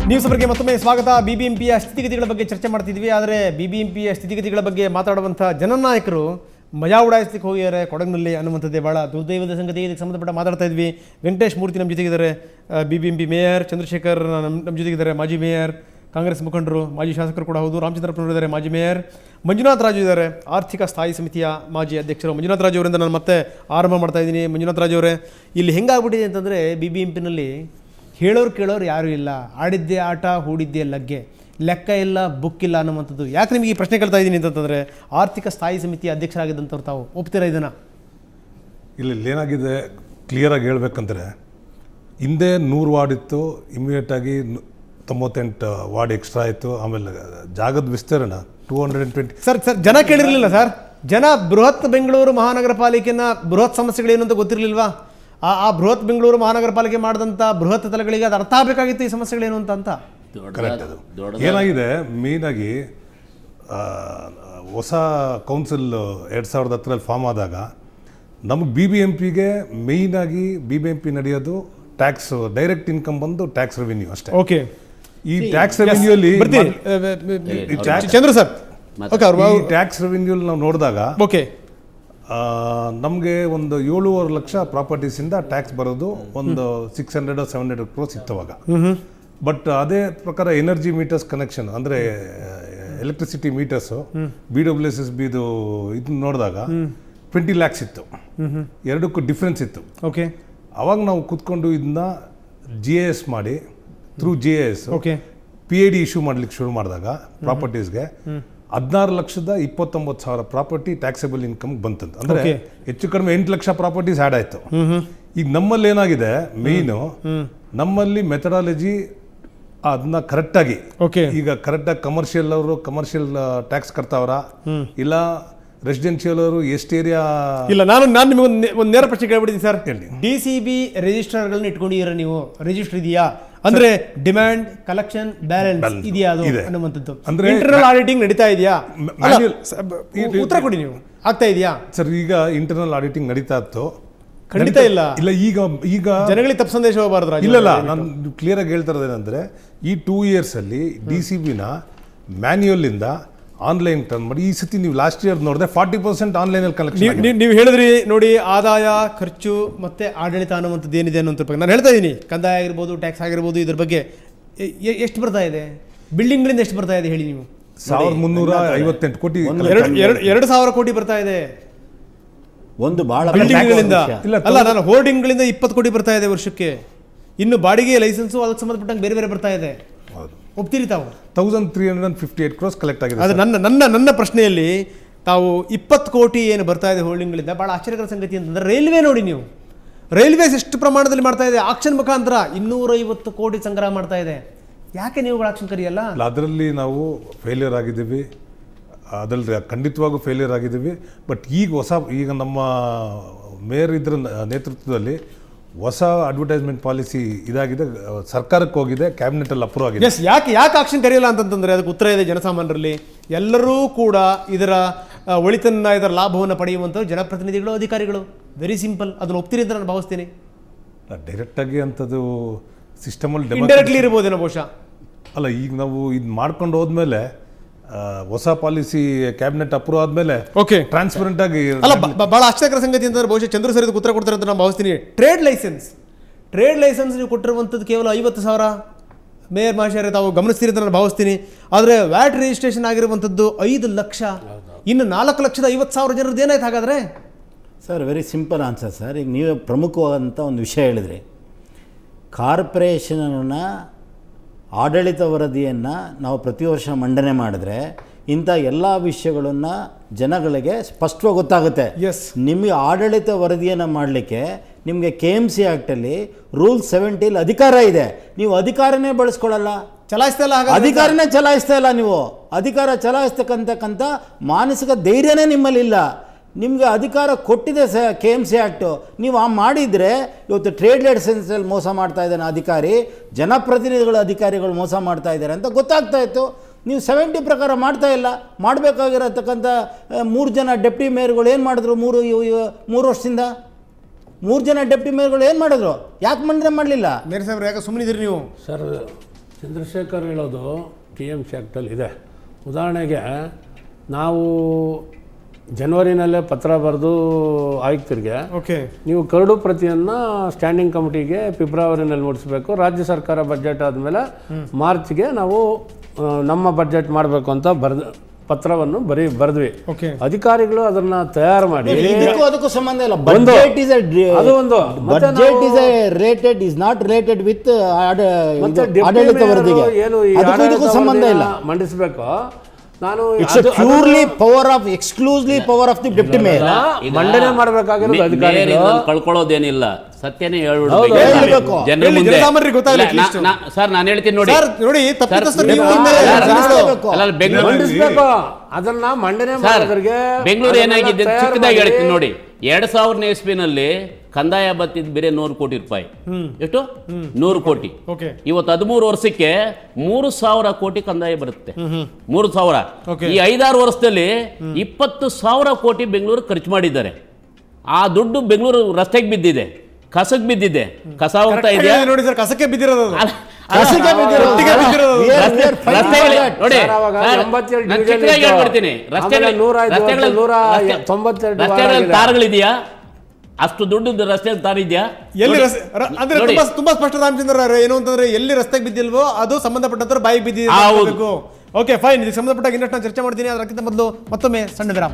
News ಅವರಿಗೆ ಮತ್ತೊಮ್ಮೆ ಸ್ವಾಗತ. ಬಿಬಿಎಂಪಿಯ ಸ್ಥಿತಿಗತಿಗಳ ಬಗ್ಗೆ ಚರ್ಚೆ ಮಾಡ್ತಿದ್ವಿ. ಆದರೆ ಬಿಬಿಎಂಪಿಯ ಸ್ಥಿತಿಗತಿಗಳ ಬಗ್ಗೆ ಮಾತಾಡುವಂಥ ಜನನಾಯಕರು ಮಜಾ ಉಡಾಯಿಸ್ಲಿಕ್ಕೆ ಹೋಗಿದ್ದಾರೆ ಕೊಡಗಿನಲ್ಲಿ ಅನ್ನುವಂಥದ್ದೇ ಭಾಳ ದುರ್ದೈವದ ಸಂಗತಿ. ಇದಕ್ಕೆ ಸಂಬಂಧಪಟ್ಟ ಮಾತಾಡ್ತಾ ಇದ್ವಿ. ವೆಂಕಟೇಶ್ ಮೂರ್ತಿ ನಮ್ಮ ಜೊತೆಗಿದ್ದಾರೆ, ಬಿಬಿಎಂಪಿ ಮೇಯರ್. ಚಂದ್ರಶೇಖರ್ ನಮ್ಮ ಜೊತೆಗಿದ್ದಾರೆ, ಮಾಜಿ ಮೇಯರ್, ಕಾಂಗ್ರೆಸ್ ಮುಖಂಡರು, ಮಾಜಿ ಶಾಸಕರು ಕೂಡ ಹೌದು. ರಾಮಚಂದ್ರಪ್ಪನವರು ಇದ್ದಾರೆ, ಮಾಜಿ ಮೇಯರ್. ಮಂಜುನಾಥ್ ರಾಜು ಇದ್ದಾರೆ, ಆರ್ಥಿಕ ಸ್ಥಾಯಿ ಸಮಿತಿಯ ಮಾಜಿ ಅಧ್ಯಕ್ಷರು. ಮಂಜುನಾಥ್ ರಾಜು ಅವರಿಂದ ನಾನು ಮತ್ತೆ ಆರಂಭ ಮಾಡ್ತಾ ಇದ್ದೀನಿ. ಮಂಜುನಾಥ್ ರಾಜು ಅವರೇ, ಇಲ್ಲಿ ಹೆಂಗಾಗ್ಬಿಟ್ಟಿದೆ ಅಂತಂದರೆ ಬಿಬಿಎಂಪಿನಲ್ಲಿ ಹೇಳೋರು ಕೇಳೋರು ಯಾರೂ ಇಲ್ಲ. ಆಡಿದ್ದೇ ಆಟ, ಹೂಡಿದ್ದೇ ಲಗ್ಗೆ, ಲೆಕ್ಕ ಇಲ್ಲ, ಬುಕ್ ಇಲ್ಲ ಅನ್ನುವಂಥದ್ದು. ಯಾಕೆ ನಿಮಗೆ ಈ ಪ್ರಶ್ನೆ ಕೇಳ್ತಾ ಇದ್ದೀನಿ ಅಂತಂದರೆ, ಆರ್ಥಿಕ ಸ್ಥಾಯಿ ಸಮಿತಿ ಅಧ್ಯಕ್ಷರಾಗಿದ್ದಂಥವ್ರು ತಾವು ಒಪ್ತೀರಾ ಇದನ್ನು? ಇಲ್ಲಿ ಏನಾಗಿದೆ ಕ್ಲಿಯರಾಗಿ ಹೇಳ್ಬೇಕಂದ್ರೆ, ಹಿಂದೆ 100 ವಾರ್ಡ್ ಇತ್ತು, ಇಮಿಡಿಯೇಟಾಗಿ 98 ವಾರ್ಡ್ ಎಕ್ಸ್ಟ್ರಾ ಆಯಿತು. ಆಮೇಲೆ ಜಾಗದ ವಿಸ್ತರಣೆ 220. ಸರ್ ಜನ ಕೇಳಿರಲಿಲ್ಲ ಸರ್. ಜನ ಬೃಹತ್ ಬೆಂಗಳೂರು ಮಹಾನಗರ ಪಾಲಿಕೆನ ಬೃಹತ್ ಸಮಸ್ಯೆಗಳೇನು ಅಂತ ಗೊತ್ತಿರಲಿಲ್ವಾ? ಆ ಬೃಹತ್ ಬೆಂಗಳೂರು ಮಹಾನಗರ ಪಾಲಿಕೆ ಮಾಡಿದಂಥ ಬೃಹತ್ ತಲೆಗಳಿಗೆ ಅದು ಅರ್ಥ ಆಗಬೇಕಾಗಿತ್ತು ಈ ಸಮಸ್ಯೆಗಳೇನು ಅಂತ. ಕರೆಕ್ಟ್. ಅದು ಏನಾಗಿದೆ, ಮೇಯ್ನಾಗಿ ಹೊಸ ಕೌನ್ಸಿಲ್ 2010 ಫಾರ್ಮ್ ಆದಾಗ ನಮಗೆ BBMPಗೆ ಮೇಯ್ನಾಗಿ BBMP ನಡೆಯೋದು ಟ್ಯಾಕ್ಸ್, ಡೈರೆಕ್ಟ್ ಇನ್ಕಮ್ ಬಂದು ಟ್ಯಾಕ್ಸ್ ರೆವಿನ್ಯೂ ಅಷ್ಟೇ. ಓಕೆ, ಈ ಟ್ಯಾಕ್ಸ್ ರೆವಿನ್ಯೂಲಿ ಚಂದ್ರ ಸರ್, ಈ ಟ್ಯಾಕ್ಸ್ ರೆವಿನ್ಯೂ ನಾವು ನೋಡಿದಾಗ ಓಕೆ, ನಮಗೆ ಒಂದು 7.5 ಲಕ್ಷ ಪ್ರಾಪರ್ಟೀಸಿಂದ ಟ್ಯಾಕ್ಸ್ ಬರೋದು, ಒಂದು 600-700 ಕ್ರೋಸ್ ಇತ್ತವಾಗ. ಬಟ್ ಅದೇ ಪ್ರಕಾರ ಎನರ್ಜಿ ಮೀಟರ್ಸ್ ಕನೆಕ್ಷನ್ ಅಂದರೆ ಎಲೆಕ್ಟ್ರಿಸಿಟಿ ಮೀಟರ್ಸು BWSSBದು ಇದನ್ನ ನೋಡಿದಾಗ 20 lakhs ಇತ್ತು. ಎರಡಕ್ಕೂ ಡಿಫ್ರೆನ್ಸ್ ಇತ್ತು. ಓಕೆ, ಅವಾಗ ನಾವು ಕೂತ್ಕೊಂಡು ಇದನ್ನ GIS ಮಾಡಿ, ಥ್ರೂ GIS PID ಇಶ್ಯೂ ಮಾಡ್ಲಿಕ್ಕೆ ಶುರು ಮಾಡಿದಾಗ ಪ್ರಾಪರ್ಟೀಸ್ಗೆ 16,29,000 ಪ್ರಾಪರ್ಟಿ ಟ್ಯಾಕ್ಸೇಬಲ್ ಇನ್ಕಮ್ ಬಂತಂತ. ಅಂದರೆ ಹೆಚ್ಚು ಕಡಿಮೆ 8 ಲಕ್ಷ ಪ್ರಾಪರ್ಟೀಸ್ ಆ್ಯಡ್ ಆಯಿತು. ಈಗ ನಮ್ಮಲ್ಲಿ ಏನಾಗಿದೆ, ಮೇಯ್ನು ನಮ್ಮಲ್ಲಿ ಮೆಥಡಾಲಜಿ ಅದನ್ನ ಕರೆಕ್ಟಾಗಿ, ಈಗ ಕರೆಕ್ಟಾಗಿ ಕಮರ್ಷಿಯಲ್ ಅವರು ಕಮರ್ಷಿಯಲ್ ಟ್ಯಾಕ್ಸ್ ಕಟ್ತಾವ್ರ, ಇಲ್ಲ ರೆಸಿಡೆನ್ಷಿಯಲ್ ಅವರು ಎಷ್ಟು ಏರಿಯಾ ಇಲ್ಲ. ನಾನು ನಿಮಗೆ ಒಂದು ನೇರ ಪ್ರಶ್ನೆ ಕೇಳ್ಬಿಡ್ತೀನಿ ಸರ್. DCB ರಿಜಿಸ್ಟರ್ಗಳನ್ನ ಇಟ್ಕೊಂಡಿದ್ದೀರಾ ನೀವು? ರಿಜಿಸ್ಟರ್ ಇದೆಯಾ? ಅಂದ್ರೆ ಡಿಮ್ಯಾಂಡ್, ಕಲೆಕ್ಷನ್, ಬ್ಯಾಲೆನ್ಸ್ ಇದೆಯಾ ಅದು ಅನ್ನುವಂಥದ್ದು? ಅಂದ್ರೆ ಇಂಟರ್ನಲ್ ಆಡಿಟಿಂಗ್ ನಡೀತಾ ಇದೆಯಾ? ಉತ್ತರ ಕೊಡಿ ನೀವು. ಆಗ್ತಾ ಇದೆಯಾ ಸರ್? ಈಗ ಇಂಟರ್ನಲ್ ಆಡಿಟಿಂಗ್ ನಡೀತಾ ಇತ್ತು. ಖಂಡಿತ ಇಲ್ಲ. ಇಲ್ಲ, ಈಗ ಜನಗಳಿಗೆ ತಪ್ಪು ಸಂದೇಶ ಹೋಗಬಾರ್ದು. ಇಲ್ಲ, ನಾನು ಕ್ಲಿಯರ್ ಆಗಿ ಹೇಳ್ತಾ ಇರೋದೇನೆಂದ್ರೆ, ಈ 2 years ಅಲ್ಲಿ DCBನ ಮ್ಯಾನ್ಯುಯಲ್ ಇಂದ ಆನ್ಲೈನ್ ಟರ್ನ್ ಮಾಡಿ. ಈ ಸತಿ ನೀವು ಲಾಸ್ಟ್ ಇಯರ್ ನೋಡಿದ್ರೆ 40% ಆನ್ಲೈನಲ್ಲಿ ಕಲೆಕ್ಷನ್. ನೀವು ಹೇಳಿದ್ರಿ ನೋಡಿ, ಆದಾಯ, ಖರ್ಚು ಮತ್ತೆ ಆಡಳಿತ ಅನ್ನುವಂಥದ್ದು ಏನಿದೆ ಅನ್ನೋದ್ರ ಬಗ್ಗೆ ನಾನು ಹೇಳ್ತಾ ಇದ್ದೀನಿ. ಕಂದಾಯ ಆಗಿರ್ಬೋದು, ಟ್ಯಾಕ್ಸ್ ಆಗಿರ್ಬೋದು, ಇದ್ರ ಬಗ್ಗೆ ಎಷ್ಟು ಬರ್ತಾ ಇದೆ? ಬಿಲ್ಡಿಂಗ್ಗಳಿಂದ ಎಷ್ಟು ಬರ್ತಾ ಇದೆ ಹೇಳಿ ನೀವು? 1358 ಕೋಟಿ, 2,000 ಕೋಟಿ ಬರ್ತಾ ಇದೆ ಒಂದು ಬಹಳ ಬಿಲ್ಡಿಂಗ್ಗಳಿಂದ. ಅಲ್ಲ, ನಾನು ಹೋರ್ಡಿಂಗ್ಗಳಿಂದ 20 ಕೋಟಿ ಬರ್ತಾ ಇದೆ ವರ್ಷಕ್ಕೆ. ಇನ್ನು ಬಾಡಿಗೆ ಲೈಸೆನ್ಸು ಅದಕ್ಕೆ ಸಂಬಂಧಪಟ್ಟಂಗೆ ಬೇರೆ ಬೇರೆ ಬರ್ತಾ ಇದೆ. ಒಪ್ತೀರಿ ತಾವು? 1358 crores ಕಲೆಕ್ಟ್ ಆಗಿದೆ. ಅದು ನನ್ನ ಪ್ರಶ್ನೆಯಲ್ಲಿ ತಾವು 20 ಕೋಟಿ ಏನು ಬರ್ತಾ ಇದೆ ಹೋಲ್ಡಿಂಗ್ಗಳಿಂದ, ಭಾಳ ಆಶ್ಚರ್ಯಕರ ಸಂಗತಿ ಅಂತಂದರೆ, ರೈಲ್ವೆ ನೋಡಿ ನೀವು, ರೈಲ್ವೇಸ್ ಎಷ್ಟು ಪ್ರಮಾಣದಲ್ಲಿ ಮಾಡ್ತಾ ಇದೆ? ಆಕ್ಷನ್ ಮುಖಾಂತರ 250 ಕೋಟಿ ಸಂಗ್ರಹ ಮಾಡ್ತಾ ಇದೆ. ಯಾಕೆ ನೀವುಗಳು ಆಕ್ಷನ್ ಕರಿಯಲ್ಲ? ಅದರಲ್ಲಿ ನಾವು ಫೇಲ್ಯೂರ್ ಆಗಿದ್ದೀವಿ, ಅದರಲ್ಲಿ ಖಂಡಿತವಾಗೂ ಫೇಲ್ಯೂರ್ ಆಗಿದ್ದೀವಿ. ಬಟ್ ಈಗ ನಮ್ಮ ಮೇಯರ್ ಇದ್ರ ನೇತೃತ್ವದಲ್ಲಿ ಹೊಸ ಅಡ್ವರ್ಟೈಸ್ಮೆಂಟ್ ಪಾಲಿಸಿ ಇದಾಗಿದೆ, ಸರ್ಕಾರಕ್ಕೆ ಹೋಗಿದೆ, ಕ್ಯಾಬಿನೆಟಲ್ಲಿ ಅಪ್ರೂವ್ ಆಗಿದೆ. ಎಸ್, ಯಾಕೆ ಆಕ್ಷನ್ ಕರೆಯಲ್ಲ ಅಂತಂತಂದರೆ ಅದಕ್ಕೆ ಉತ್ತರ ಇದೆ ಜನಸಾಮಾನ್ಯರಲ್ಲಿ. ಎಲ್ಲರೂ ಕೂಡ ಇದರ ಒಳಿತನ್ನ, ಇದರ ಲಾಭವನ್ನು ಪಡೆಯುವಂಥವ್ರು ಜನಪ್ರತಿನಿಧಿಗಳು, ಅಧಿಕಾರಿಗಳು. Very simple. ಅದನ್ನು ಒಪ್ತೀರಿ ಅಂತ ನಾನು ಭಾವಿಸ್ತೀನಿ. ಡೈರೆಕ್ಟಾಗಿ ಅಂಥದ್ದು ಸಿಸ್ಟಮಲ್ಲಿ ಇಂಡೈರೆಕ್ಟ್ಲಿ ಇರ್ಬೋದೇನೋ ಬಹುಶಃ. ಅಲ್ಲ, ಈಗ ನಾವು ಇದು ಮಾಡ್ಕೊಂಡು ಹೋದ್ಮೇಲೆ, ಹೊಸ ಪಾಲಿಸಿ ಕ್ಯಾಬಿನೆಟ್ ಅಪ್ರೂವ್ ಆದ್ಮೇಲೆ ಟ್ರಾನ್ಸ್ಪರೆಂಟ್ ಆಗಿ. ಅಲ್ಲ, ಬಹಳ ಆಶ್ಚರ್ಯಕರ ಸಂಗತಿ ಅಂತಂದ್ರೆ, ಬಹುಶಃ ಚಂದ್ರ ಸರ್ ಉತ್ತರ ಕೊಡ್ತಾರೆ ಅಂತ ನಾನು ಭಾವಿಸ್ತೀನಿ. ಟ್ರೇಡ್ ಲೈಸೆನ್ಸ್ ನೀವು ಕೊಟ್ಟಿರುವಂಥದ್ದು ಕೇವಲ 50,000. ಮೇಯರ್ ಮಹಾಶಯರೇ, ತಾವು ಗಮನಿಸ್ತೀರಿ ಅಂತ ನಾನು ಭಾವಿಸ್ತೀನಿ. ಆದರೆ ವ್ಯಾಟ್ ರಿಜಿಸ್ಟ್ರೇಷನ್ ಆಗಿರುವಂಥದ್ದು 5 ಲಕ್ಷ. ಇನ್ನು 4,50,000 ಜನರದ್ದು ಏನಾಯ್ತು ಹಾಗಾದರೆ? Sir, very simple answer sir. ಈಗ ನೀವೇ ಪ್ರಮುಖವಾದಂಥ ಒಂದು ವಿಷಯ ಹೇಳಿದ್ರಿ. ಕಾರ್ಪೊರೇಷನನ್ನು ಆಡಳಿತ ವರದಿಯನ್ನು ನಾವು ಪ್ರತಿ ವರ್ಷ ಮಂಡನೆ ಮಾಡಿದ್ರೆ ಇಂಥ ಎಲ್ಲ ವಿಷಯಗಳನ್ನು ಜನಗಳಿಗೆ ಸ್ಪಷ್ಟವಾಗಿ ಗೊತ್ತಾಗುತ್ತೆ. ನಿಮಗೆ ಆಡಳಿತ ವರದಿಯನ್ನು ಮಾಡಲಿಕ್ಕೆ ನಿಮಗೆ KMC ಆ್ಯಕ್ಟಲ್ಲಿ ರೂಲ್ 70 ಅಧಿಕಾರ ಇದೆ. ನೀವು ಅಧಿಕಾರನೇ ಬಳಸ್ಕೊಳ್ಳಲ್ಲ, ಅಧಿಕಾರನೇ ಚಲಾಯಿಸ್ತಾ ಇಲ್ಲ. ನೀವು ಅಧಿಕಾರ ಚಲಾಯಿಸ್ತಕ್ಕಂಥ ಮಾನಸಿಕ ಧೈರ್ಯನೇ ನಿಮ್ಮಲ್ಲಿಲ್ಲ. ನಿಮಗೆ ಅಧಿಕಾರ ಕೊಟ್ಟಿದೆ KMC ಆ್ಯಕ್ಟು. ನೀವು ಮಾಡಿದರೆ ಇವತ್ತು ಟ್ರೇಡ್ ಲೈಸೆನ್ಸಲ್ಲಿ ಮೋಸ ಮಾಡ್ತಾ ಇದ್ದಾನೆ ಅಧಿಕಾರಿ, ಜನಪ್ರತಿನಿಧಿಗಳು ಅಧಿಕಾರಿಗಳು ಮೋಸ ಮಾಡ್ತಾ ಇದ್ದಾರೆ ಅಂತ ಗೊತ್ತಾಗ್ತಾ ಇತ್ತು. ನೀವು 70 ಪ್ರಕಾರ ಮಾಡ್ತಾ ಇಲ್ಲ. ಮಾಡಬೇಕಾಗಿರತಕ್ಕಂಥ 3 ಜನ ಡೆಪ್ಟಿ ಮೇಯರ್ಗಳು ಏನು ಮಾಡಿದ್ರು? 3 ವರ್ಷದಿಂದ 3 ಜನ ಡೆಪ್ಟಿ ಮೇಯರ್ಗಳು ಏನು ಮಾಡಿದ್ರು? ಯಾಕೆ ಮಂಡನೆ ಮಾಡಲಿಲ್ಲ? ಮೇಯರ್ ಸಾಹೇಬ್ರು ಯಾಕೆ ಸುಮ್ಮನಿದ್ದೀರಿ ನೀವು? ಸರ್, ಚಂದ್ರಶೇಖರ್ ಹೇಳೋದು TMC ಆ್ಯಕ್ಟಲ್ಲಿ ಇದೆ. ಉದಾಹರಣೆಗೆ ನಾವು ಜನವರಿನಲ್ಲೇ ಪತ್ರ ಬರೆದು ಆಯುಕ್ತರಿಗೆ ಓಕೆ ನೀವು ಕರಡು ಪ್ರತಿಯನ್ನು ಸ್ಟ್ಯಾಂಡಿಂಗ್ ಕಮಿಟಿಗೆ ಫೆಬ್ರವರಿನಲ್ಲಿ ಮುಡಿಸ್ಬೇಕು, ರಾಜ್ಯ ಸರ್ಕಾರ ಬಜೆಟ್ ಆದಮೇಲೆ ಮಾರ್ಚ್ಗೆ ನಾವು ನಮ್ಮ ಬಜೆಟ್ ಮಾಡಬೇಕು ಅಂತ ಪತ್ರವನ್ನು ಬರೆದ್ವಿ. ಓಕೆ ಅಧಿಕಾರಿಗಳು ಅದನ್ನ ತಯಾರು ಮಾಡಿ ಅದಕ್ಕೂ ಸಂಬಂಧ ಇಲ್ಲ. Budget is budget is rated is not rated with ಆಡಳಿತ ವರದಿಗೆ, ಏನು ಅದಕ್ಕೂ ಸಂಬಂಧ ಇಲ್ಲ. ಮಂಡಿಸಬೇಕು. ನಾನು it's purely power of exclusively power of the deputy mayor. ಮಂಡನೆ ಮಾಡಬೇಕಾಗಿರೋದು ಅಧಿಕಾರಿಗಳು. ಕಳ್ಕೊಳ್ಳೋದೇನಿಲ್ಲ, ಸತ್ಯನೇ ಹೇಳ್ಬೇಕು. ಜನರ ಮುಂದೆ. ಜನಸಾಮಾನ್ಯರಿಗೆ ಗೊತ್ತಾಗಲ್ಲ at least. ಸರ್ ನಾನು ಹೇಳ್ತೀನಿ ನೋಡಿ, ಸರ್ ನೋಡಿ ತಪ್ಪಿತಸ್ಥ ನೀವು ಬೆಂಗಳೂರು ಮಂಡಿಸಬೇಕು. ಅದನ್ನ ಮಂಡನೆ ಮಾಡೋದ್ರಿಗೆ ಬೆಂಗಳೂರು ಏನಾಗಿದೆ ಚಿಕ್ಕದಾಗಿ ಹೇಳ್ತೀನಿ ನೋಡಿ. 2000ನೇ ಇಸ್ವಿನಲ್ಲಿ ಕಂದಾಯ ಬತ್ತಿದ್ದು ಬೇರೆ 100 ಕೋಟಿ ರೂಪಾಯಿ. ಎಷ್ಟು? 100 ಕೋಟಿ. ಇವತ್ತು 13 ವರ್ಷಕ್ಕೆ 3000 ಕೋಟಿ ಕಂದಾಯ ಬರುತ್ತೆ. 3000. ಈ 5-6 ವರ್ಷದಲ್ಲಿ 20,000 ಕೋಟಿ ಬೆಂಗಳೂರು ಖರ್ಚು ಮಾಡಿದ್ದಾರೆ. ಆ ದುಡ್ಡು ಬೆಂಗಳೂರು ರಸ್ತೆಗೆ ಬಿದ್ದಿದೆ, ಕಸಕ್ಕೆ ಬಿದ್ದಿದೆ. ಕಸ ಹೋಗ್ತಾ ಇದೆಯಾ ನೋಡಿ ಸರ್, ಕಸಕ್ಕೆ ಬಿದ್ದಿರೋದು ನೋಡಿ. ಚಿಕ್ಕದಾಗಿ ಹೇಳ್ಬಿಡ್ತೀನಿ, ರಸ್ತೆಗಳಲ್ಲಿ ತಾರಗಳಿದೆಯಾ? ಅಷ್ಟು ದುಡ್ಡು ರಸ್ತೆ ತಾರ ಇದೆಯಾ? ಎಲ್ಲಿ ಅಂದ್ರೆ ತುಂಬಾ ಸ್ಪಷ್ಟ ರಾಮಚಂದ್ರ ಏನು ಅಂತಂದ್ರೆ ಎಲ್ಲಿ ರಸ್ತೆಗೆ ಬಿದ್ದಿಲ್ವೋ ಅದು ಸಂಬಂಧಪಟ್ಟಂತ ಬಾಯಿಗೆ ಬಿದ್ದಿದೆ. ಓಕೆ ಫೈನ್, ಇದಕ್ಕೆ ಸಂಬಂಧಪಟ್ಟ ಇನ್ನಷ್ಟು ನಾನು ಚರ್ಚೆ ಮಾಡ್ತೀನಿ. ಅದಕ್ಕಿಂತ ಮೊದಲು ಮತ್ತೊಮ್ಮೆ ಸಣ್ಣ ವಿರಾಮ.